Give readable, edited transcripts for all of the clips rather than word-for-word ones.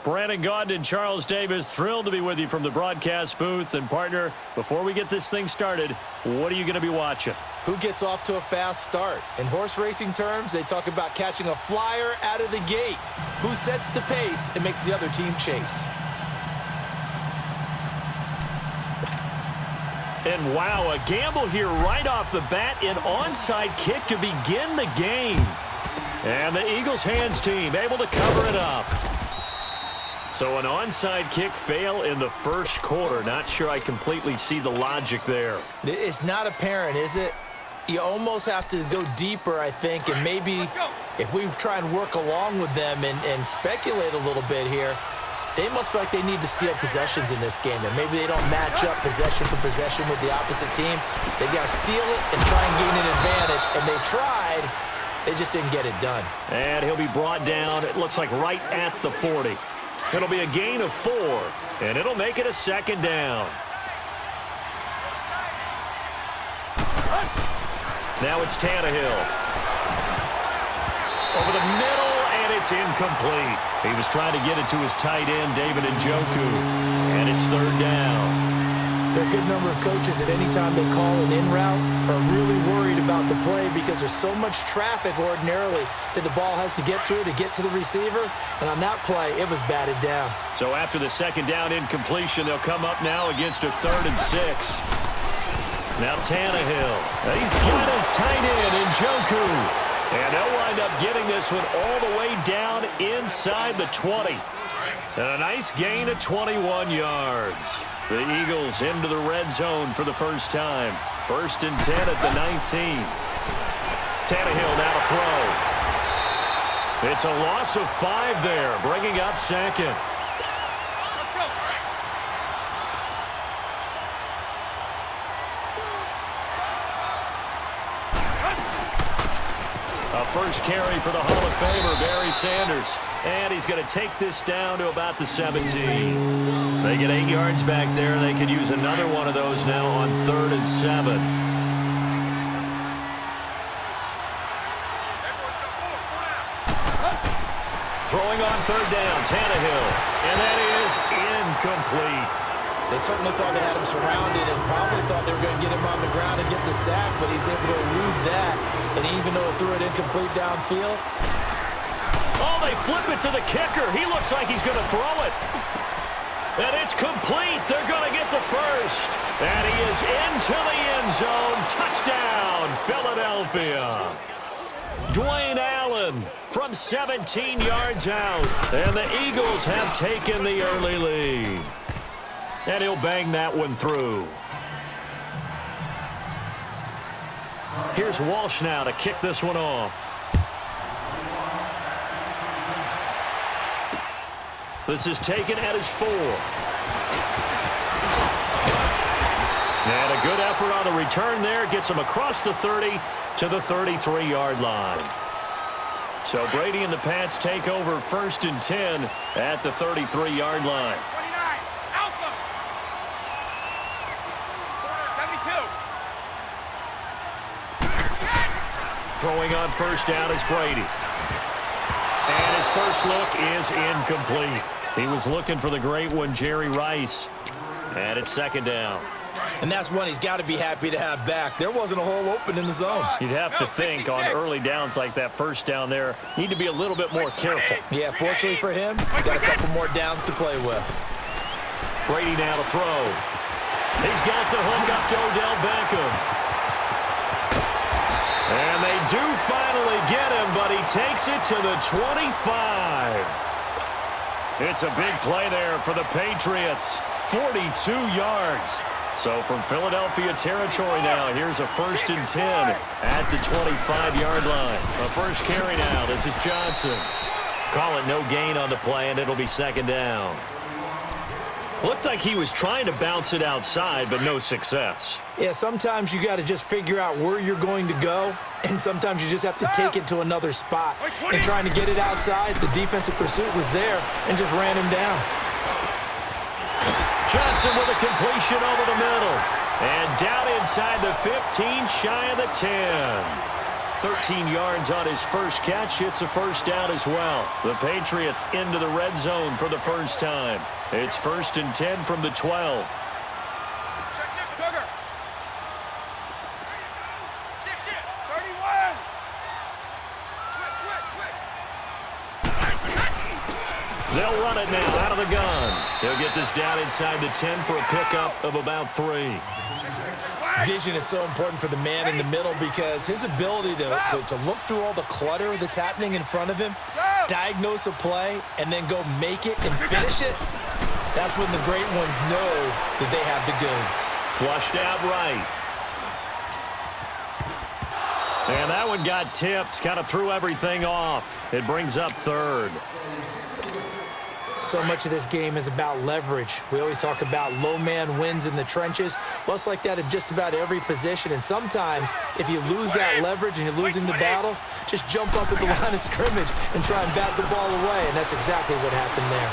Brandon Gaudin and Charles Davis, thrilled to be with you from the broadcast booth. And, partner, before we get this thing started, what are you going to be watching? Who gets off to a fast start? In horse racing terms, they talk about catching a flyer out of the gate. Who sets the pace and makes the other team chase? And, wow, a gamble here right off the bat, an onside kick to begin the game. And the Eagles hands team able to cover it up. So an onside kick fail in the first quarter. Not sure I completely see the logic there. It's not apparent, is it? You almost have to go deeper, I think, and maybe if we try and work along with them and speculate a little bit here, they must feel like they need to steal possessions in this game, and maybe they don't match up possession for possession with the opposite team. They got to steal it and try and gain an advantage, and they tried. They just didn't get it done. And he'll be brought down, it looks like right at the 40. It'll be a gain of 4, and it'll make it a second down. Now it's Tannehill. Over the middle, and it's incomplete. He was trying to get it to his tight end, David Njoku, and it's third down. There are a good number of coaches at any time they call an in route are really worried about the play because there's so much traffic ordinarily that the ball has to get through to get to the receiver. And on that play, it was batted down. So after the second down incompletion, they'll come up now against a 3rd and 6. Now Tannehill. He's got his tight end, Njoku. And they'll wind up getting this one all the way down inside the 20. And a nice gain of 21 yards. The Eagles into the red zone for the first time. 1st and 10 at the 19. Tannehill now to throw. It's a loss of 5 there, bringing up second. A first carry for the Hall of Famer, Barry Sanders. And he's going to take this down to about the 17. They get 8 yards back there. They could use another one of those now on 3rd and 7. Throwing on 3rd down, Tannehill. And that is incomplete. They certainly thought they had him surrounded and probably thought they were going to get him on the ground and get the sack, but he was able to elude that. And even though it threw it incomplete downfield. Oh, they flip it to the kicker. He looks like he's going to throw it. And it's complete. They're going to get the first. And he is into the end zone. Touchdown, Philadelphia. Dwayne Allen from 17 yards out. And the Eagles have taken the early lead. And he'll bang that one through. Here's Walsh now to kick this one off. This is taken at his 4. And a good effort on the return there. Gets him across the 30 to the 33-yard line. So Brady and the Pats take over 1st and 10 at the 33-yard line. 29, Alpha. 72. Throwing on 1st down is Brady. And his first look is incomplete. He was looking for the great one, Jerry Rice. And it's 2nd down. And that's one he's got to be happy to have back. There wasn't a hole open in the zone. You'd have to think on early downs like that 1st down there, need to be a little bit more careful. Yeah, fortunately for him, he's got a couple more downs to play with. Brady now to throw. He's got the hook up to Odell Beckham. And they do finally get him, but he takes it to the 25. It's a big play there for the Patriots. 42 yards. So from Philadelphia territory now, here's a 1st and 10 at the 25-yard line. A first carry now. This is Johnson. Call it no gain on the play, and it'll be 2nd down. Looked like he was trying to bounce it outside, but no success. Yeah, sometimes you got to just figure out where you're going to go, and sometimes you just have to take it to another spot. And trying to get it outside, the defensive pursuit was there and just ran him down. Johnson with a completion over the middle. And down inside the 15, shy of the 10. 13 yards on his first catch. It's a first down as well. The Patriots into the red zone for the first time. It's 1st and 10 from the 12. Sugar. 31. They'll run it now out of the gun. He'll get this down inside the 10 for a pickup of about 3. Vision is so important for the man in the middle because his ability to look through all the clutter that's happening in front of him, diagnose a play, and then go make it and finish it, that's when the great ones know that they have the goods. Flushed out right. And that one got tipped, kind of threw everything off. It brings up 3rd. So much of this game is about leverage. We always talk about low man wins in the trenches. Well, it's like that in just about every position. And sometimes, if you lose that leverage and you're losing the battle, just jump up at the line of scrimmage and try and bat the ball away. And that's exactly what happened there.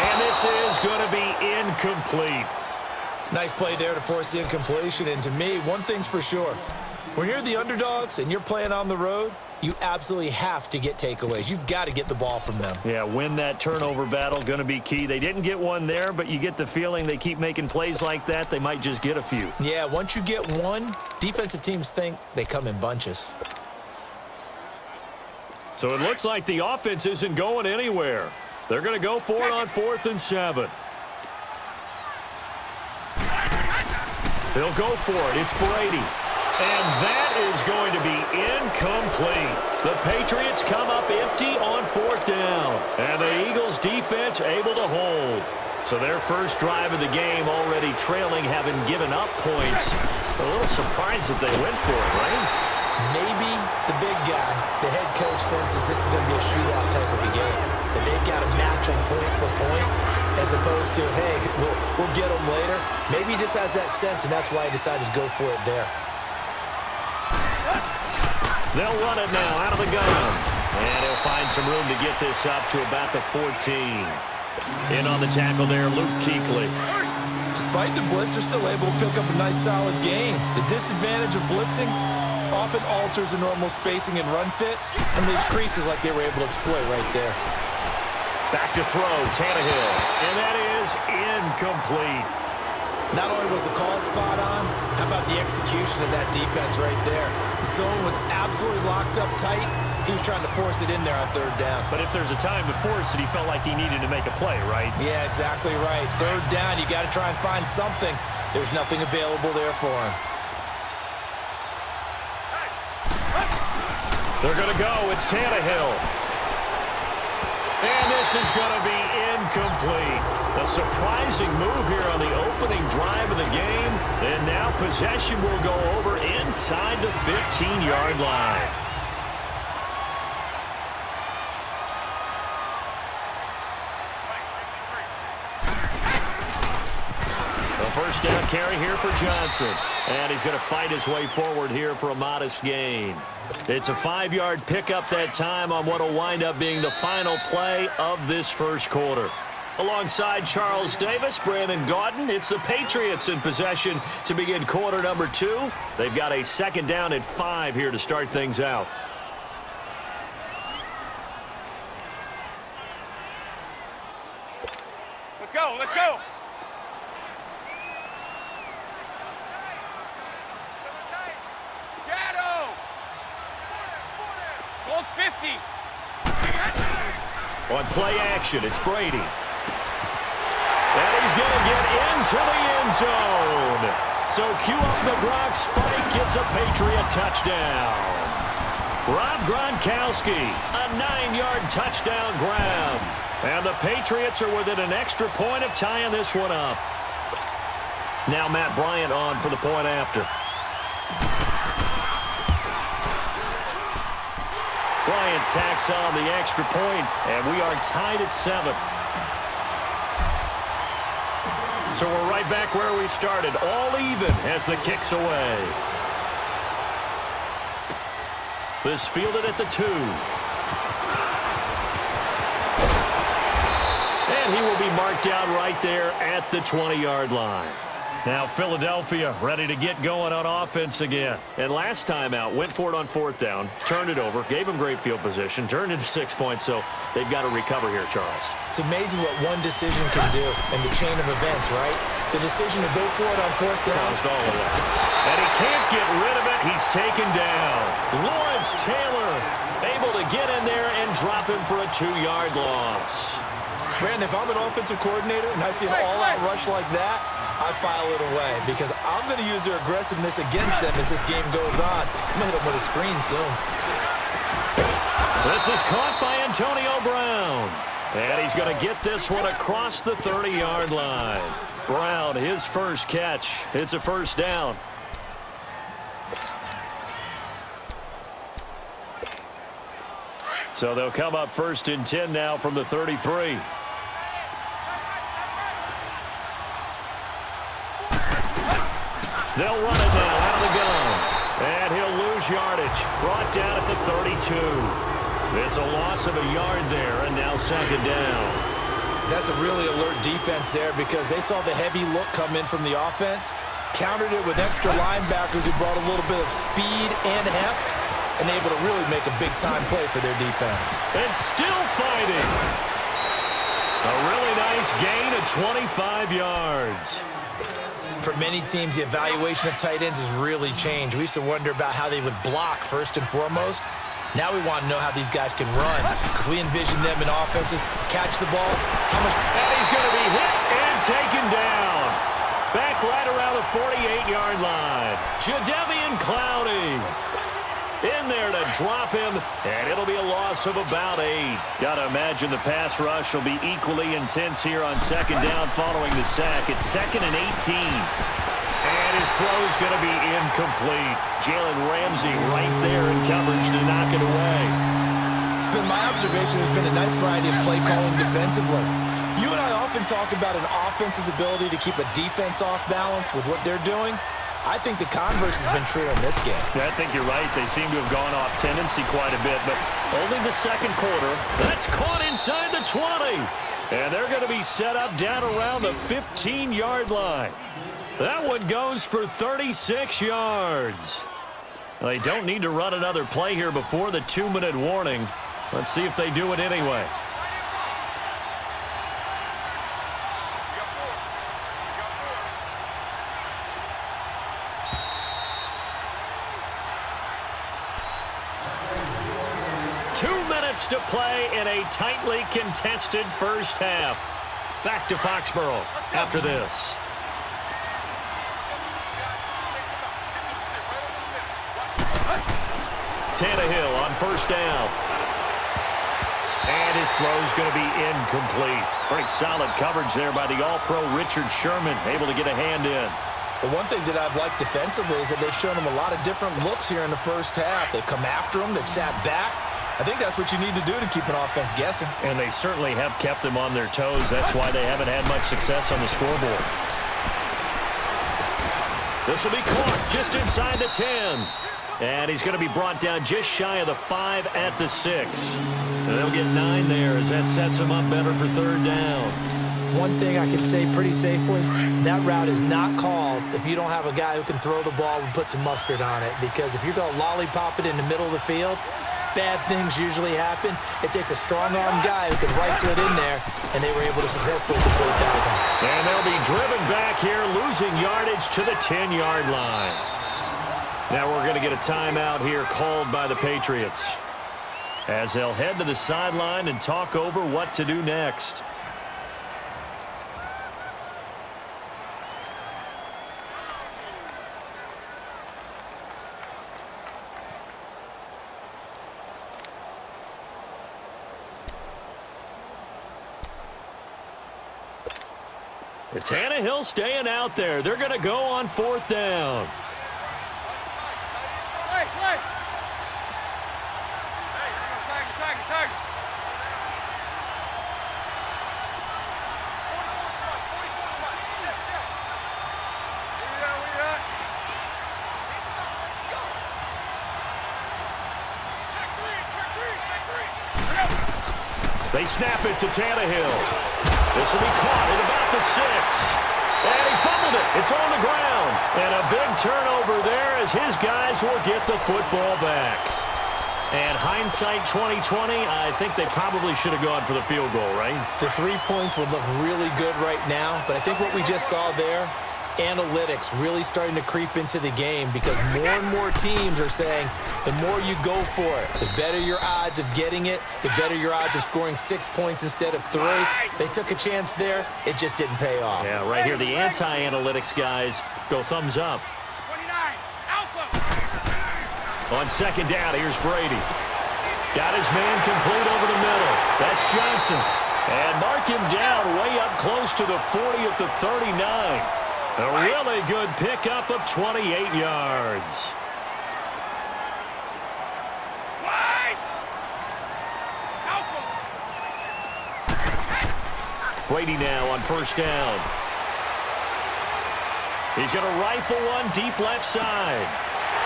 And this is going to be incomplete. Nice play there to force the incompletion. And to me, one thing's for sure. When you're the underdogs and you're playing on the road, you absolutely have to get takeaways. You've got to get the ball from them. Yeah, win that turnover battle, going to be key. They didn't get one there, but you get the feeling they keep making plays like that, they might just get a few. Yeah, once you get one, defensive teams think they come in bunches. So it looks like the offense isn't going anywhere. They're going to go for it on 4th and 7. They'll go for it. It's Brady. And that is going to be incomplete. The Patriots come up empty on 4th down. And the Eagles defense able to hold. So their first drive of the game already trailing, having given up points. A little surprised that they went for it, right? Maybe the big guy, the head coach, senses this is going to be a shootout type of a game. That they've got to match them point for point as opposed to, hey, we'll get them later. Maybe he just has that sense, and that's why he decided to go for it there. They'll run it now out of the gun. And he'll find some room to get this up to about the 14. In on the tackle there, Luke Kuechly. Despite the blitz, they're still able to pick up a nice solid gain. The disadvantage of blitzing often alters the normal spacing and run fits and leaves creases like they were able to exploit right there. Back to throw, Tannehill. And that is incomplete. Not only was the call spot on, how about the execution of that defense right there? The zone was absolutely locked up tight. He was trying to force it in there on 3rd down. But if there's a time to force it, he felt like he needed to make a play, right? Yeah, exactly right. 3rd down, you got to try and find something. There's nothing available there for him. They're going to go. It's Tannehill. And this is going to be incomplete. A surprising move here on the opening drive of the game. And now possession will go over inside the 15-yard line. A first down carry here for Johnson. And he's going to fight his way forward here for a modest gain. It's a 5-yard pickup that time on what will wind up being the final play of this first quarter. Alongside Charles Davis, Brandon Gaudin, it's the Patriots in possession to begin quarter number 2. They've got a 2nd down and 5 here to start things out. Let's go, let's go. Shadow. Gold 50. On play action, it's Brady. And he's going to get into the end zone. So cue up the Gronk spike, gets a Patriot touchdown. Rob Gronkowski, a 9-yard touchdown grab. And the Patriots are within an extra point of tying this one up. Now Matt Bryant on for the point after. Bryant tacks on the extra point, and we are tied at 7. So we're right back where we started, all even as the kick's away. This fielded at the 2. And he will be marked down right there at the 20-yard line. Now Philadelphia ready to get going on offense again. And last time out, went for it on 4th down, turned it over, gave them great field position, turned into 6 points, so they've got to recover here, Charles. It's amazing what one decision can do in the chain of events, right? The decision to go for it on 4th down. Caused all of that. And he can't get rid of it. He's taken down. Lawrence Taylor able to get in there and drop him for a 2-yard loss. Brandon, if I'm an offensive coordinator and I see an all-out rush like that, I file it away because I'm going to use their aggressiveness against them as this game goes on. I'm going to hit them with a screen soon. This is caught by Antonio Brown. And he's going to get this one across the 30-yard line. Brown, his first catch. It's a 1st down. So they'll come up 1st and 10 now from the 33. They'll run it now out of the gun. And he'll lose yardage. Brought down at the 32. It's a loss of a yard there, and now 2nd down. That's a really alert defense there because they saw the heavy look come in from the offense, countered it with extra linebackers who brought a little bit of speed and heft, and able to really make a big-time play for their defense. And still fighting. A really nice gain of 25 yards. For many teams, the evaluation of tight ends has really changed. We used to wonder about how they would block first and foremost. Now we want to know how these guys can run because we envision them in offenses, catch the ball. And he's going to be hit and taken down. Back right around the 48-yard line. Jadeveon Clowney in there to drop him, and it'll be a loss of about 8. Got to imagine the pass rush will be equally intense here on 2nd down following the sack. It's 2nd and 18. And his throw's going to be incomplete. Jalen Ramsey right there in coverage to knock it away. It's been my observation there's been a nice variety of play calling defensively. You and I often talk about an offense's ability to keep a defense off balance with what they're doing. I think the converse has been true in this game. Yeah, I think you're right. They seem to have gone off tendency quite a bit, but only the 2nd quarter. That's caught inside the 20. And they're going to be set up down around the 15-yard line. That one goes for 36 yards. They don't need to run another play here before the 2-minute warning. Let's see if they do it anyway. To play in a tightly contested first half. Back to Foxborough after this. Tannehill on 1st down. And his throw's going to be incomplete. Pretty solid coverage there by the All-Pro Richard Sherman, able to get a hand in. The one thing that I've liked defensively is that they've shown him a lot of different looks here in the first half. They've come after him. They've sat back. I think that's what you need to do to keep an offense guessing. And they certainly have kept them on their toes. That's why they haven't had much success on the scoreboard. This will be caught just inside the 10. And he's going to be brought down just shy of the 5 at the 6. And they'll get 9 there as that sets him up better for 3rd down. One thing I can say pretty safely, that route is not called if you don't have a guy who can throw the ball and put some mustard on it. Because if you're going to lollipop it in the middle of the field, bad things usually happen. It takes a strong-arm guy who can rifle it in there, and they were able to successfully complete that one. And they'll be driven back here, losing yardage to the 10-yard line. Now we're going to get a timeout here called by the Patriots as they'll head to the sideline and talk over what to do next. Tannehill staying out there. They're going to go on 4th down. They snap it to Tannehill. This will be caught at about the 6. And he fumbled it. It's on the ground. And a big turnover there as his guys will get the football back. And hindsight 2020, I think they probably should have gone for the field goal, right? The 3 points would look really good right now, but I think what we just saw there, analytics really starting to creep into the game because more and more teams are saying the more you go for it, the better your odds of getting it, the better your odds of scoring 6 points instead of 3. They took a chance there. It just didn't pay off. Yeah, right here, the anti-analytics guys go thumbs up. 29, Alpha. On second down, here's Brady. Got his man complete over the middle. That's Johnson. And mark him down way up close to the 40 at the 39. A really good pickup of 28 yards. Wide. Alpha. Brady now on first down. He's going to rifle one deep left side.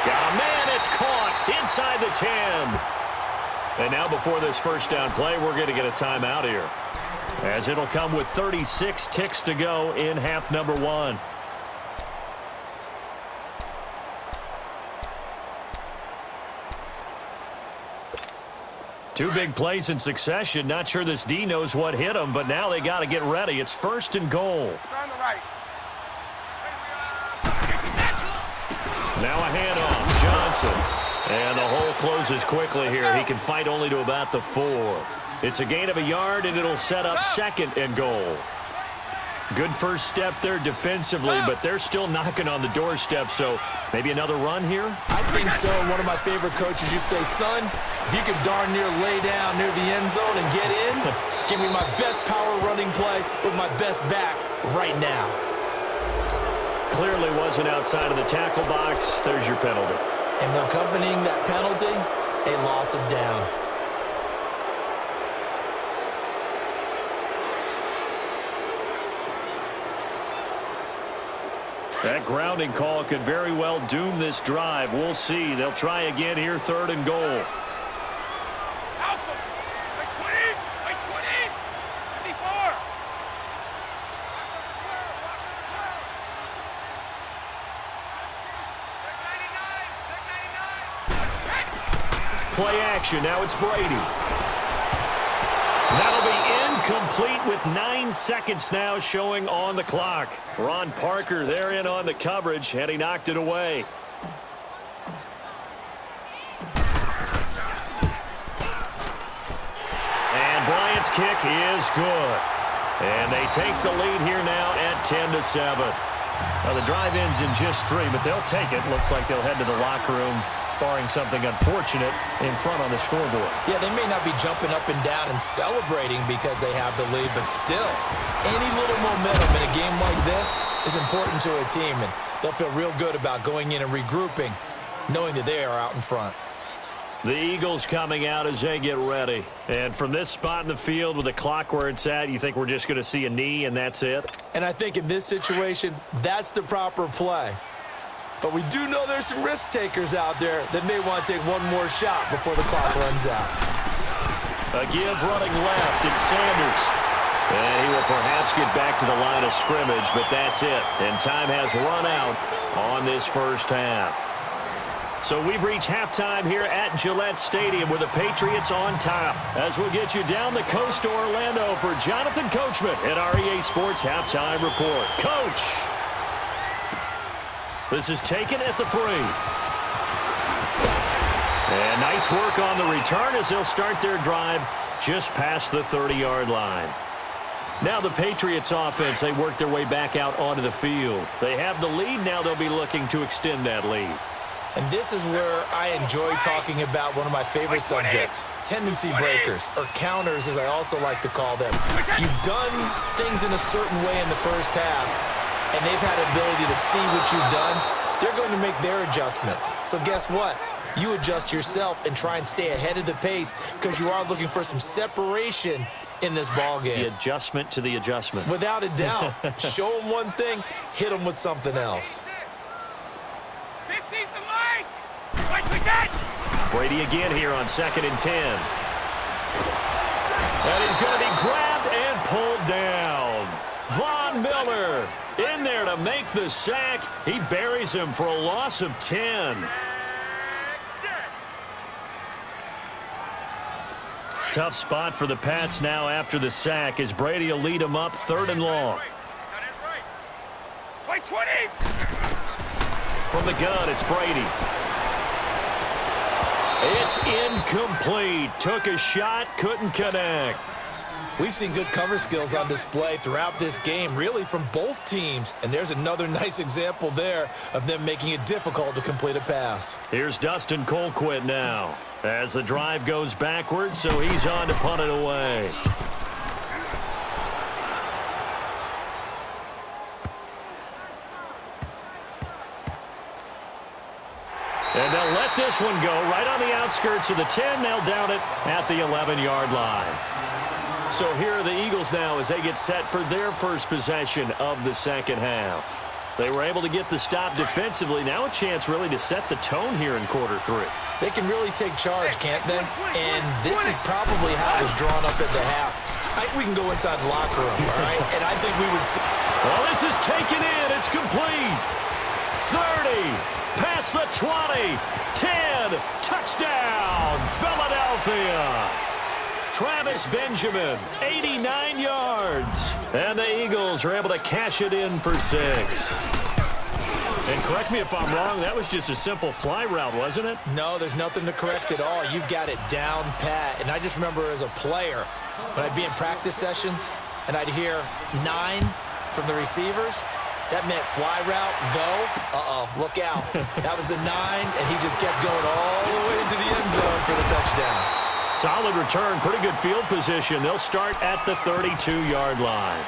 Got a man, it's caught inside the 10. And now before this first down play, we're going to get a timeout here, as it'll come with 36 ticks to go in half number 1. Two big plays in succession. Not sure this D knows what hit him, but now they got to get ready. It's first and goal. On the right. Now a handoff. Johnson. And the hole closes quickly here. He can fight only to about the 4. It's a gain of a yard, and it'll set up second and goal. Good first step there defensively, but they're still knocking on the doorstep, so maybe another run here? I think so. One of my favorite coaches, you say, son, if you can darn near lay down near the end zone and get in, give me my best power running play with my best back right now. Clearly wasn't outside of the tackle box. There's your penalty. And accompanying that penalty, a loss of down. That grounding call could very well doom this drive. We'll see. They'll try again here, third and goal. Alpha. By 20. By 20. 54. Play action. Now it's Brady. That'll be incomplete with 9 seconds now showing on the clock. Ron Parker there in on the coverage, and he knocked it away. And Bryant's kick is good. And they take the lead here now at 10-7. Now the drive ends in just 3, but they'll take it. Looks like they'll head to the locker room, barring something unfortunate in front on the scoreboard. Yeah, they may not be jumping up and down and celebrating because they have the lead, but still, any little momentum in a game like this is important to a team, and they'll feel real good about going in and regrouping, knowing that they are out in front. The Eagles coming out as they get ready. And from this spot in the field with the clock where it's at, you think we're just going to see a knee and that's it? And I think in this situation, that's the proper play. But we do know there's some risk takers out there that may want to take one more shot before the clock runs out. A give running left. It's Sanders. And he will perhaps get back to the line of scrimmage, but that's it. And time has run out on this first half. So we've reached halftime here at Gillette Stadium with the Patriots on top. As we'll get you down the coast to Orlando for Jonathan Coachman at our EA Sports Halftime Report. Coach! This is taken at the 3. And nice work on the return as they'll start their drive just past the 30-yard line. Now the Patriots offense, they work their way back out onto the field. They have the lead. Now they'll be looking to extend that lead. And this is where I enjoy talking about one of my favorite subjects, tendency breakers, or counters as I also like to call them. You've done things in a certain way in the first half, and they've had the ability to see what you've done. They're going to make their adjustments. So guess what? You adjust yourself and try and stay ahead of the pace because you are looking for some separation in this ball game. The adjustment to the adjustment. Without a doubt. Show them one thing, hit them with something else. 50's the line. Right we got. Brady again here on 2nd and 10. And he's going to be grabbed and pulled down. Von Miller in there. to make the sack. He buries him for a loss of 10. Tough spot for the Pats now after the sack as Brady will lead them up 3rd and long. Wait, 20! From the gun, it's Brady. It's incomplete. Took a shot, couldn't connect. We've seen good cover skills on display throughout this game, really from both teams. And there's another nice example there of them making it difficult to complete a pass. Here's Dustin Colquitt now as the drive goes backwards, so he's on to punt it away. And they'll let this one go right on the outskirts of the 10. They'll down it at the 11-yard line. So here are the Eagles now as they get set for their first possession of the second half. They were able to get the stop defensively. Now a chance really to set the tone here in quarter 3. They can really take charge, can't they? And this is probably how it was drawn up at the half. I think we can go inside the locker room, all right? And I think we would see. Well, this is taken in. It's complete. 30. Past the 20. 10. Touchdown, Philadelphia. Travis Benjamin, 89 yards. And the Eagles are able to cash it in for 6. And correct me if I'm wrong, that was just a simple fly route, wasn't it? No, there's nothing to correct at all. You've got it down pat. And I just remember as a player, when I'd be in practice sessions and I'd hear 9 from the receivers, that meant fly route, go, look out. That was the 9, and he just kept going all the way into the end zone for the touchdown. Solid return, pretty good field position. They'll start at the 32-yard line.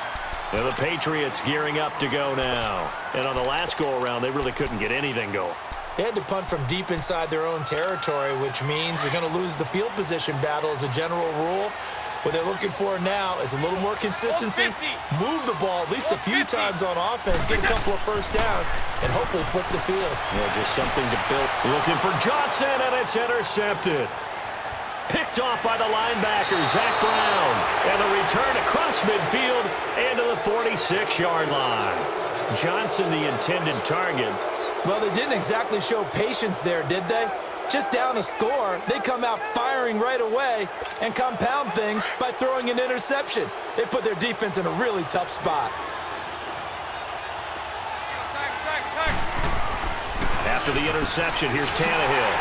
And the Patriots gearing up to go now. And on the last go-around, they really couldn't get anything going. They had to punt from deep inside their own territory, which means you're going to lose the field position battle as a general rule. What they're looking for now is a little more consistency, move the ball at least a few times on offense, get a couple of first downs, and hopefully flip the field. Yeah, just something to build. Looking for Johnson, and it's intercepted. Picked off by the linebacker, Zach Brown. And the return across midfield and to the 46-yard line. Johnson, the intended target. Well, they didn't exactly show patience there, did they? Just down a score, they come out firing right away and compound things by throwing an interception. They put their defense in a really tough spot. After the interception, here's Tannehill.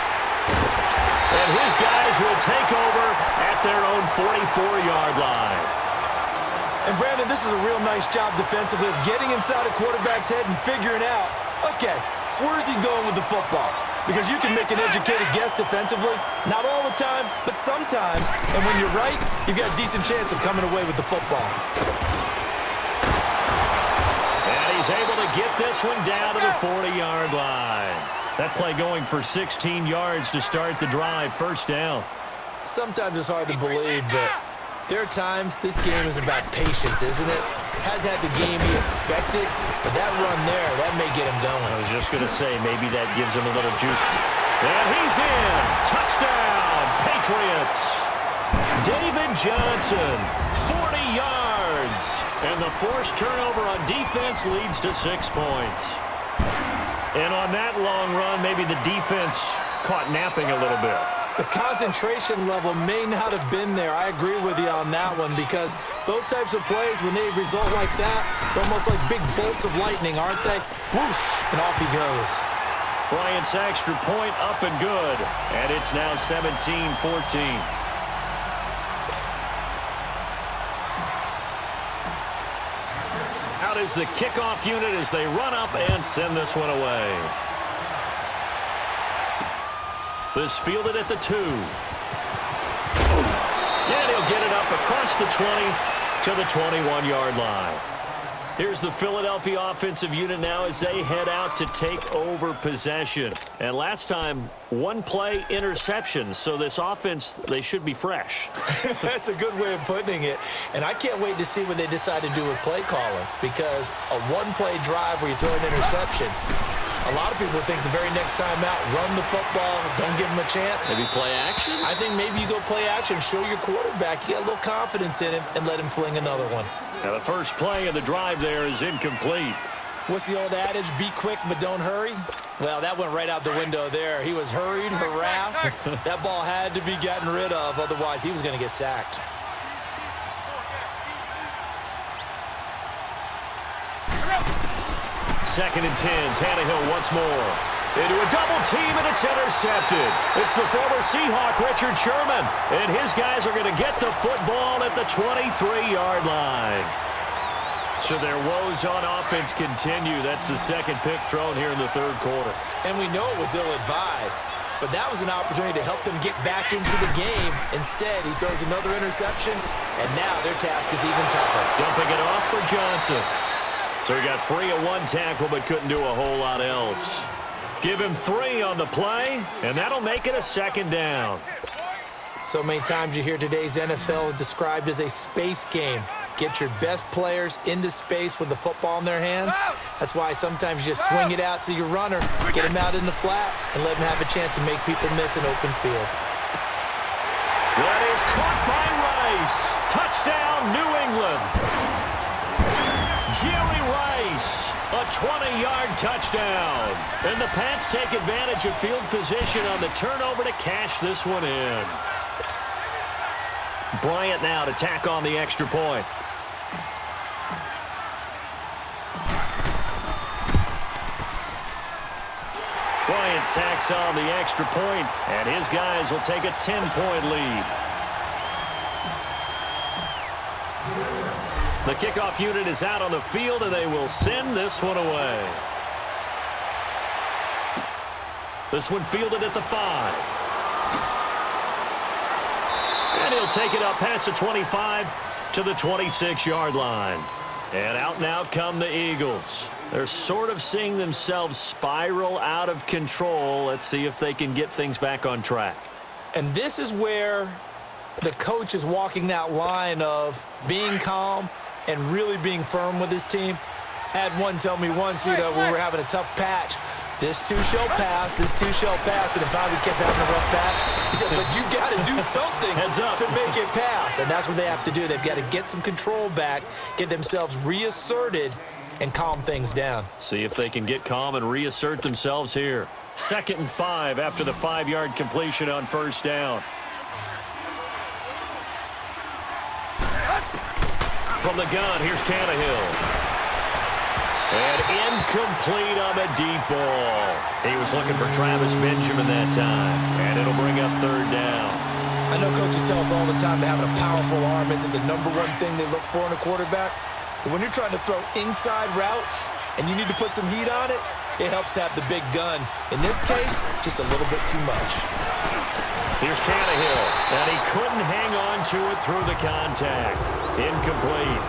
And his guys will take over at their own 44-yard line. And, Brandon, this is a real nice job defensively of getting inside a quarterback's head and figuring out, okay, where's he going with the football? Because you can make an educated guess defensively, not all the time, but sometimes. And when you're right, you've got a decent chance of coming away with the football. And he's able to get this one down to the 40-yard line. That play going for 16 yards to start the drive, first down. Sometimes it's hard to believe, but there are times this game is about patience, isn't it? Has had the game he expected, but that run there, that may get him going. I was just going to say, maybe that gives him a little juice. And he's in. Touchdown, Patriots. David Johnson, 40 yards. And the forced turnover on defense leads to 6 points. And on that long run, maybe the defense caught napping a little bit. The concentration level may not have been there. I agree with you on that one because those types of plays, when they result like that, they're almost like big bolts of lightning, aren't they? Whoosh, and off he goes. Bryant's extra point up and good. And it's now 17-14. Out is the kickoff unit as they run up and send this one away. This fielded at the 2. And he'll get it up across the 20 to the 21-yard line. Here's the Philadelphia offensive unit now as they head out to take over possession. And last time, 1 play interception. So this offense, they should be fresh. That's a good way of putting it. And I can't wait to see what they decide to do with play calling. Because a 1-play drive where you throw an interception, a lot of people think the very next time out, run the football, don't give him a chance. Maybe play action? I think maybe you go play action, show your quarterback, you get a little confidence in him, and let him fling another one. Now the first play of the drive there is incomplete. What's the old adage? Be quick, but don't hurry. Well, that went right out the window there. He was hurried, harassed. That ball had to be gotten rid of, otherwise he was going to get sacked. Second and 10, Tannehill once more. Into a double team, and it's intercepted. It's the former Seahawk, Richard Sherman, and his guys are going to get the football at the 23-yard line. So their woes on offense continue. That's the second pick thrown here in the third quarter. And we know it was ill-advised, but that was an opportunity to help them get back into the game. Instead, he throws another interception, and now their task is even tougher. Dumping it off for Johnson. So he got free of one tackle, but couldn't do a whole lot else. Give him 3 on the play, and that'll make it a second down. So many times you hear today's NFL described as a space game. Get your best players into space with the football in their hands. That's why sometimes you just swing it out to your runner, get him out in the flat, and let him have a chance to make people miss an open field. That is caught by Rice. Touchdown, New England. Jerry Rice, a 20-yard touchdown. And the Pats take advantage of field position on the turnover to cash this one in. Bryant now to tack on the extra point. Bryant tacks on the extra point, and his guys will take a 10-point lead. The kickoff unit is out on the field, and they will send this one away. This one fielded at the 5. And he'll take it up past the 25 to the 26-yard line. And out now come the Eagles. They're sort of seeing themselves spiral out of control. Let's see if they can get things back on track. And this is where the coach is walking that line of being calm and really being firm with his team. I had one tell me once, when we were having a tough patch, this too shall pass, this too shall pass, and if I kept having a rough patch, he said, but you got to do something to make it pass, and that's what they have to do. They've got to get some control back, get themselves reasserted, and calm things down. See if they can get calm and reassert themselves here. 2nd and 5 after the 5-yard completion on first down. From the gun, here's Tannehill. And incomplete on the deep ball. He was looking for Travis Benjamin that time. And it'll bring up 3rd down. I know coaches tell us all the time that having a powerful arm isn't the #1 thing they look for in a quarterback. But when you're trying to throw inside routes and you need to put some heat on it, it helps have the big gun. In this case, just a little bit too much. Here's Tannehill, and he couldn't hang on to it through the contact. Incomplete.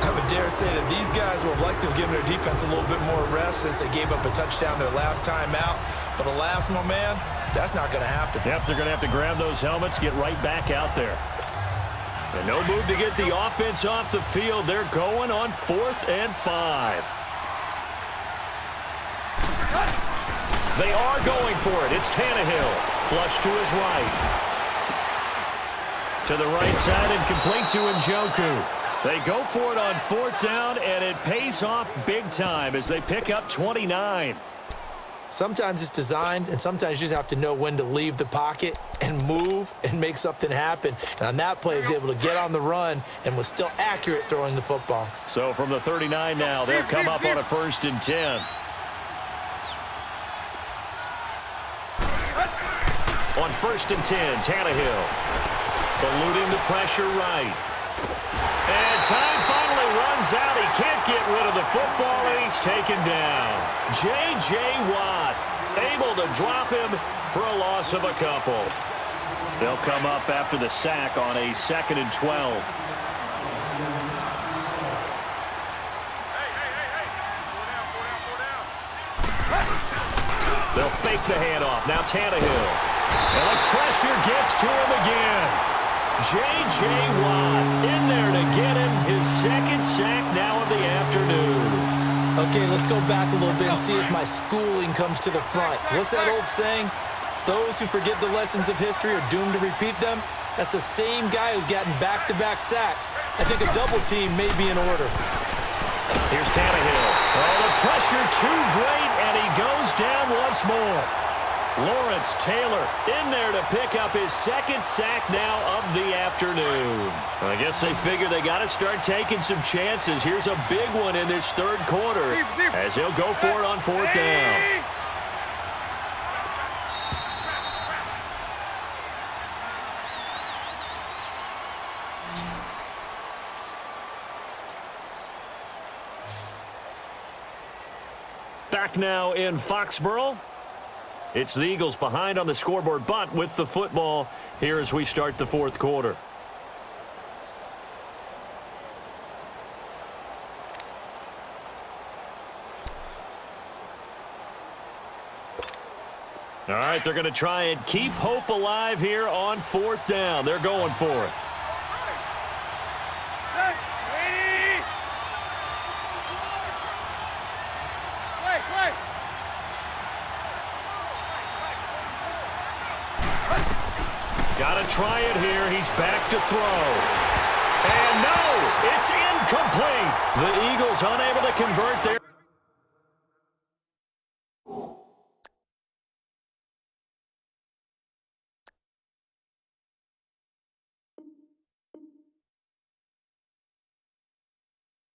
I would dare say that these guys would have liked to have given their defense a little bit more rest since they gave up a touchdown their last time out. But alas, my man, that's not going to happen. Yep, they're going to have to grab those helmets, get right back out there. And no move to get the offense off the field. They're going on 4th and 5. They are going for it. It's Tannehill. Flush to his right. To the right side and complete to Njoku. They go for it on 4th down, and it pays off big time as they pick up 29. Sometimes it's designed, and sometimes you just have to know when to leave the pocket and move and make something happen. And on that play, he was able to get on the run and was still accurate throwing the football. So from the 39 now, they'll come up on a 1st and 10. On 1st and 10, Tannehill eluding the pressure right. And time finally runs out. He can't get rid of the football, and he's taken down. J.J. Watt able to drop him for a loss of a couple. They'll come up after the sack on a 2nd and 12. They'll fake the handoff. Now Tannehill. And the pressure gets to him again. J.J. Watt in there to get him his 2nd sack now of the afternoon. Okay, let's go back a little bit and see if my schooling comes to the front. What's that old saying? Those who forget the lessons of history are doomed to repeat them. That's the same guy who's gotten back-to-back sacks. I think a double team may be in order. Here's Tannehill. Oh, the pressure too great, and he goes down once more. Lawrence Taylor in there to pick up his second sack now of the afternoon. I guess they figure they got to start taking some chances. Here's a big one in this third quarter as he'll go for it on fourth down. Back now in Foxborough. It's the Eagles behind on the scoreboard, but with the football here as we start the fourth quarter. All right, they're going to try and keep hope alive here on fourth down. They're going for it. Got to try it here. He's back to throw. And no, it's incomplete. The Eagles unable to convert there.